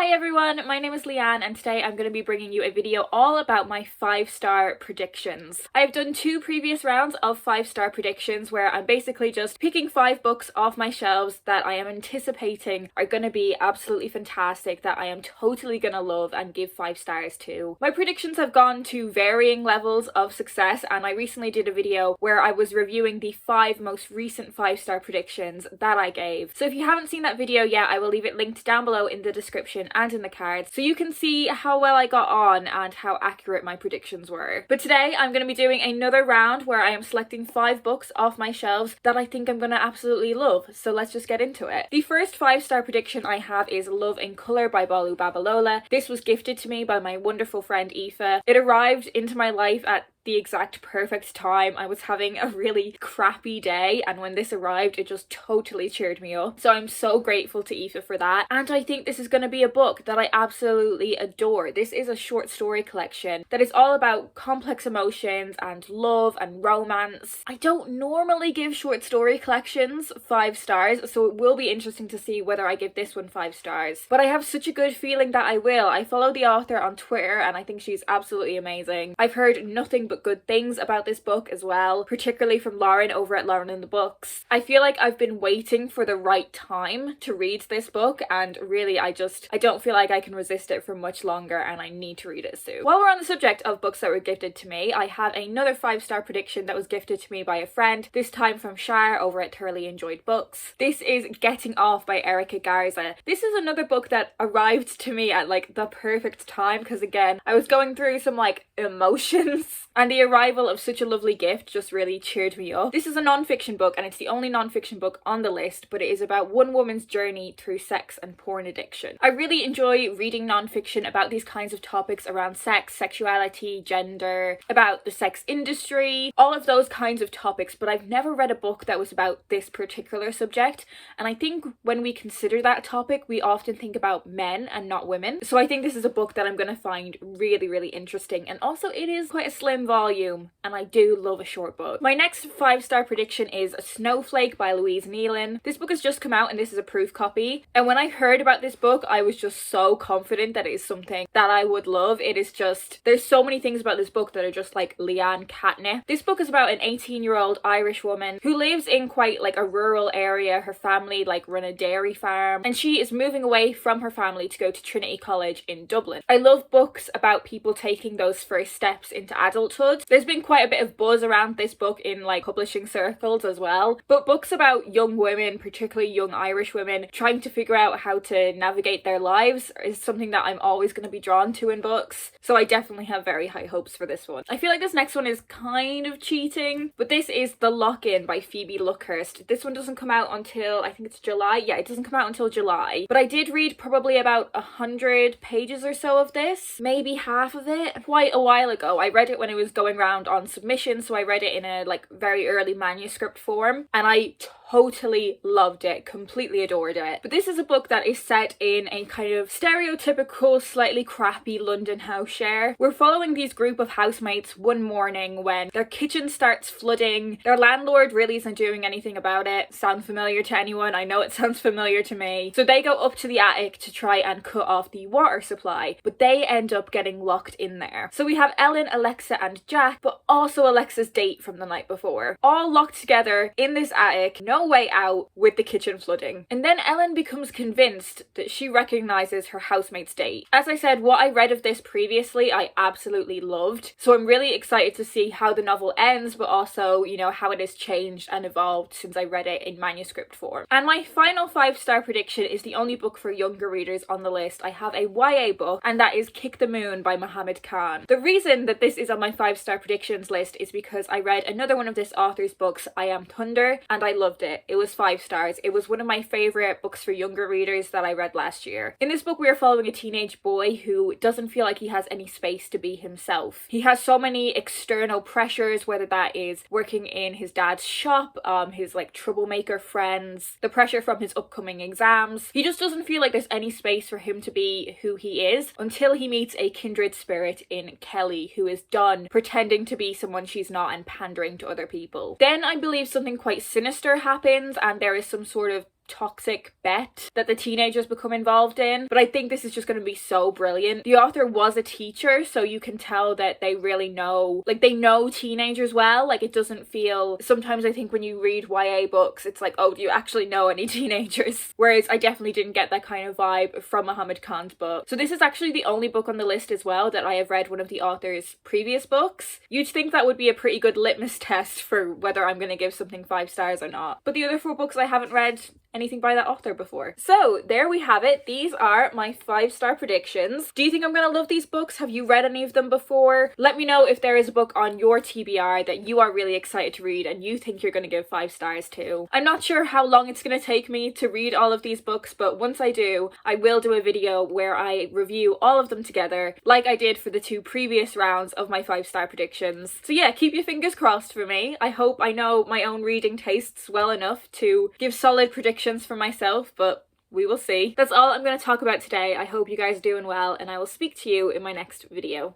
Hi everyone, my name is Leanne and today I'm going to be bringing you a video all about my 5-star predictions. I've done 2 previous rounds of 5-star predictions where I'm basically just picking 5 books off my shelves that I am anticipating are going to be absolutely fantastic, that I am totally going to love and give 5 stars to. My predictions have gone to varying levels of success, and I recently did a video where I was reviewing the 5 most recent 5-star predictions that I gave. So if you haven't seen that video yet, I will leave it linked down below in the description and in the cards so you can see how well I got on and how accurate my predictions were. But today I'm going to be doing another round where I am selecting 5 books off my shelves that I think I'm going to absolutely love, so let's just get into it. The first 5-star prediction I have is Love in Colour by Bolu Babalola. This was gifted to me by my wonderful friend Aoife. It arrived into my life at the exact perfect time. I was having a really crappy day, and when this arrived it just totally cheered me up, so I'm so grateful to Aoife for that. And I think this is going to be a book that I absolutely adore. This is a short story collection that is all about complex emotions and love and romance. I don't normally give short story collections 5 stars, so it will be interesting to see whether I give this one 5 stars, but I have such a good feeling that I will. I follow the author on Twitter and I think she's absolutely amazing. I've heard nothing but good things about this book as well, particularly from Lauren over at Lauren in the Books. I feel like I've been waiting for the right time to read this book, and really I don't feel like I can resist it for much longer, and I need to read it soon. While we're on the subject of books that were gifted to me, I have another 5-star prediction that was gifted to me by a friend, this time from Shar over at Thoroughly Enjoyed Books. This is Getting Off by Erica Garza. This is another book that arrived to me at like the perfect time, because again I was going through some like emotions and the arrival of such a lovely gift just really cheered me up. This is a non-fiction book, and it's the only non-fiction book on the list, but it is about one woman's journey through sex and porn addiction. I really enjoy reading non-fiction about these kinds of topics around sex, sexuality, gender, about the sex industry, all of those kinds of topics, but I've never read a book that was about this particular subject, and I think when we consider that topic we often think about men and not women. So I think this is a book that I'm going to find really, really interesting, and also it is quite a slim volume and I do love a short book. My next 5-star prediction is Snowflake by Louise Nealon. This book has just come out and this is a proof copy, and when I heard about this book I was just so confident that it is something that I would love. It is just, there's so many things about this book that are just like Leanne catnip. This book is about an 18-year-old Irish woman who lives in quite like a rural area. Her family like run a dairy farm and she is moving away from her family to go to Trinity College in Dublin. I love books about people taking those first steps into adulthood. There's been quite a bit of buzz around this book in like publishing circles as well, but books about young women, particularly young Irish women, trying to figure out how to navigate their lives is something that I'm always going to be drawn to in books, so I definitely have very high hopes for this one. I feel like this next one is kind of cheating, but this is The Lockin by Phoebe Luckhurst. This one doesn't come out until, I think it's July. Yeah, it doesn't come out until July, but I did read probably about 100 pages or so of this, maybe half of it, quite a while ago. I read it when it was going around on submission, so I read it in a like very early manuscript form and I totally loved it, completely adored it. But this is a book that is set in a kind of stereotypical, slightly crappy London house share. We're following these group of housemates one morning when their kitchen starts flooding. Their landlord really isn't doing anything about it. Sound familiar to anyone? I know it sounds familiar to me. So they go up to the attic to try and cut off the water supply, but they end up getting locked in there. So we have Ellen, Alexa and Jack, but also Alexa's date from the night before, all locked together in this attic, no way out, with the kitchen flooding. And then Ellen becomes convinced that she recognizes her housemate's date. As I said, what I read of this previously I absolutely loved, so I'm really excited to see how the novel ends, but also, you know, how it has changed and evolved since I read it in manuscript form. And my final 5-star prediction is the only book for younger readers on the list. I have a YA book, and that is Kick the Moon by Mohammed Khan. The reason that this is on my 5-star predictions list is because I read another one of this author's books, I Am Thunder, and I loved it. It was 5 stars. It was one of my favorite books for younger readers that I read last year. In this book we are following a teenage boy who doesn't feel like he has any space to be himself. He has so many external pressures, whether that is working in his dad's shop, his like troublemaker friends, the pressure from his upcoming exams. He just doesn't feel like there's any space for him to be who he is until he meets a kindred spirit in Kelly, who is done pretending to be someone she's not and pandering to other people. Then I believe something quite sinister happens and there is some sort of toxic bet that the teenagers become involved in, but I think this is just going to be so brilliant. The author was a teacher, so you can tell that they really know, like, they know teenagers well. Like, it doesn't feel, sometimes I think when you read YA books, it's like, oh, do you actually know any teenagers? Whereas I definitely didn't get that kind of vibe from Muhammad Khan's book. So this is actually the only book on the list as well that I have read one of the author's previous books. You'd think that would be a pretty good litmus test for whether I'm going to give something 5 stars or not. But the other 4 books I haven't read anything by that author before. So there we have it. These are my 5-star predictions. Do you think I'm gonna love these books? Have you read any of them before? Let me know if there is a book on your TBR that you are really excited to read and you think you're gonna give 5 stars to. I'm not sure how long it's gonna take me to read all of these books, but once I do, I will do a video where I review all of them together, like I did for the 2 previous rounds of my 5-star predictions. So yeah, keep your fingers crossed for me. I hope I know my own reading tastes well enough to give solid predictions for myself, but we will see. That's all I'm going to talk about today. I hope you guys are doing well, and I will speak to you in my next video.